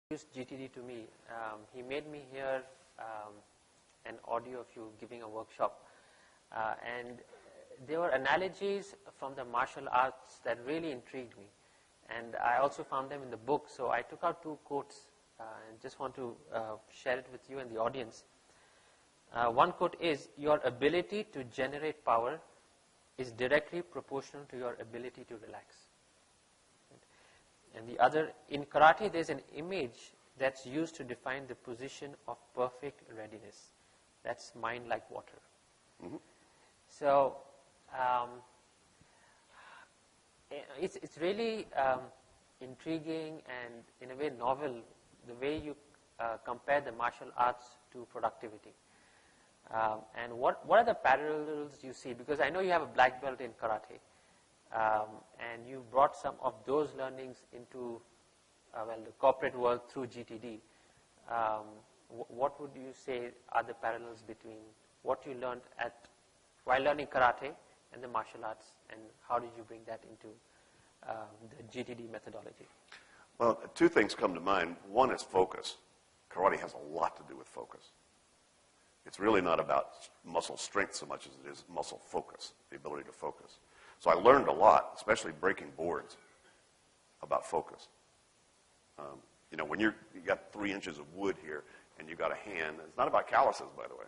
introduced GTD to me, he made me hear an audio of you giving a workshop, and there were analogies from the martial arts that really intrigued me, and I also found them in the book. So I took out 2 quotes and just want to share it with you and the audience. One quote is, "Your ability to generate power is directly proportional to your ability to relax." And the other, in karate, there's an image that's used to define the position of perfect readiness. That's mind like water. Mm-hmm. So it's really intriguing and in a way novel, the way you compare the martial arts to productivity. And what are the parallels you see? Because I know you have a black belt in karate. And you brought some of those learnings into the corporate world through GTD. What would you say are the parallels between what you learned while learning karate and the martial arts, and how did you bring that into the GTD methodology? Well, 2 things come to mind. One is focus. Karate has a lot to do with focus. It's really not about muscle strength so much as it is muscle focus, the ability to focus. So I learned a lot, especially breaking boards, about focus. When you got 3 inches of wood here and you got a hand, it's not about calluses, by the way.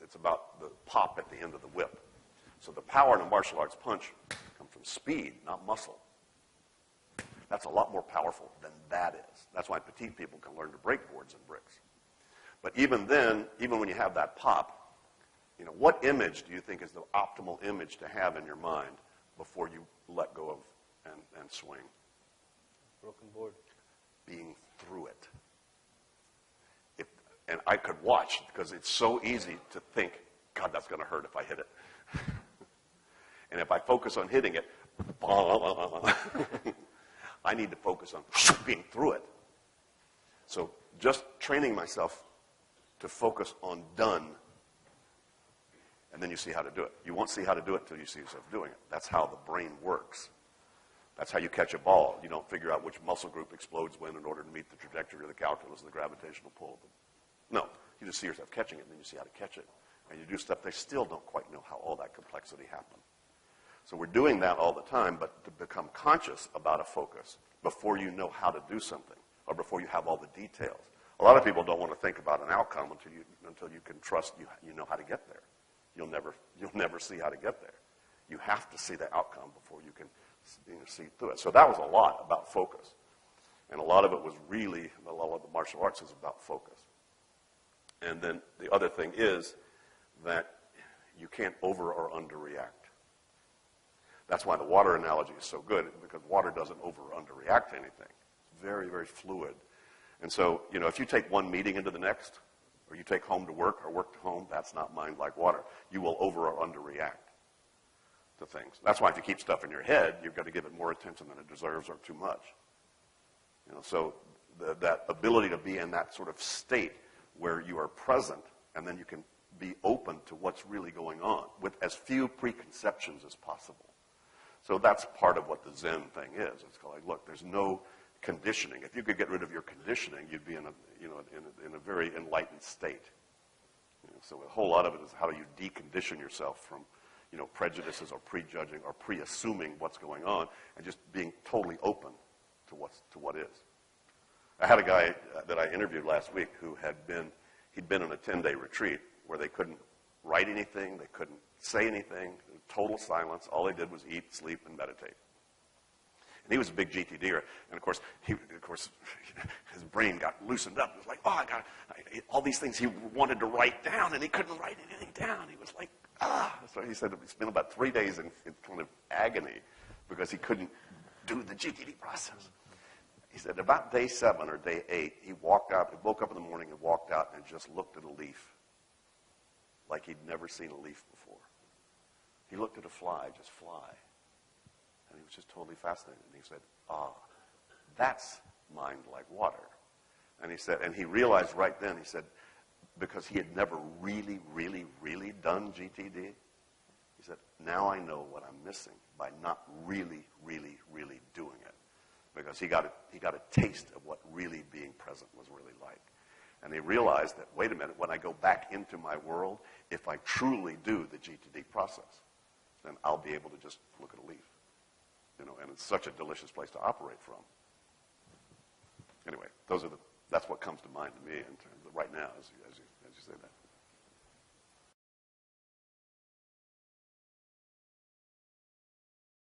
It's about the pop at the end of the whip. So the power in a martial arts punch comes from speed, not muscle. That's a lot more powerful than that is. That's why petite people can learn to break boards and bricks. But even then, even when you have that pop, what image do you think is the optimal image to have in your mind before you let go of and swing? Broken board. Being through it. And I could watch, because it's so easy to think, God, that's going to hurt if I hit it. And if I focus on hitting it, I need to focus on being through it. So just training myself to focus on done, and then you see how to do it. You won't see how to do it until you see yourself doing it. That's how the brain works. That's how you catch a ball. You don't figure out which muscle group explodes when in order to meet the trajectory of the calculus of the gravitational pull. No, you just see yourself catching it, and then you see how to catch it. And you do stuff, they still don't quite know how all that complexity happened. So we're doing that all the time, but to become conscious about a focus before you know how to do something, or before you have all the details. A lot of people don't want to think about an outcome until you can trust you know how to get there. You'll never see how to get there. You have to see the outcome before you can see through it. So that was a lot about focus. And a lot of it was really, a lot of the martial arts is about focus. And then the other thing is that you can't over or underreact. That's why the water analogy is so good, because water doesn't over or underreact to anything. It's very, very fluid. And so, if you take one meeting into the next, or you take home to work or work to home, that's not mind like water. You will over or underreact to things. That's why if you keep stuff in your head, you've got to give it more attention than it deserves or too much. So that ability to be in that sort of state where you are present, and then you can be open to what's really going on with as few preconceptions as possible. So that's part of what the Zen thing is. It's like, look, there's no conditioning. If you could get rid of your conditioning, you'd be in a very enlightened state. So a whole lot of it is how do you decondition yourself from prejudices or prejudging or pre-assuming what's going on, and just being totally open to what is. I had a guy that I interviewed last week who he'd been on a 10-day retreat where they couldn't write anything, they couldn't say anything, total silence. All they did was eat, sleep, and meditate. And he was a big GTDer, and of course, his brain got loosened up. It was like, all these things he wanted to write down, and he couldn't write anything down. He was like, So he said he spent about 3 days in kind of agony because he couldn't do the GTD process. He said about day 7 or day 8, he woke up in the morning and walked out and just looked at a leaf like he'd never seen a leaf before. He looked at a fly, just fly. And he was just totally fascinated. And he said, that's mind like water. And he said, and he realized right then, he said, because he had never really, really, really done GTD, he said, now I know what I'm missing by not really, really, really doing it. because he got a taste of what really being present was really like. And he realized that, wait a minute, when I go back into my world, if I truly do the GTD process, then I'll be able to just look at a leaf. You know, and it's such a delicious place to operate from. Anyway, that's what comes to mind to me in terms of right now as you say that.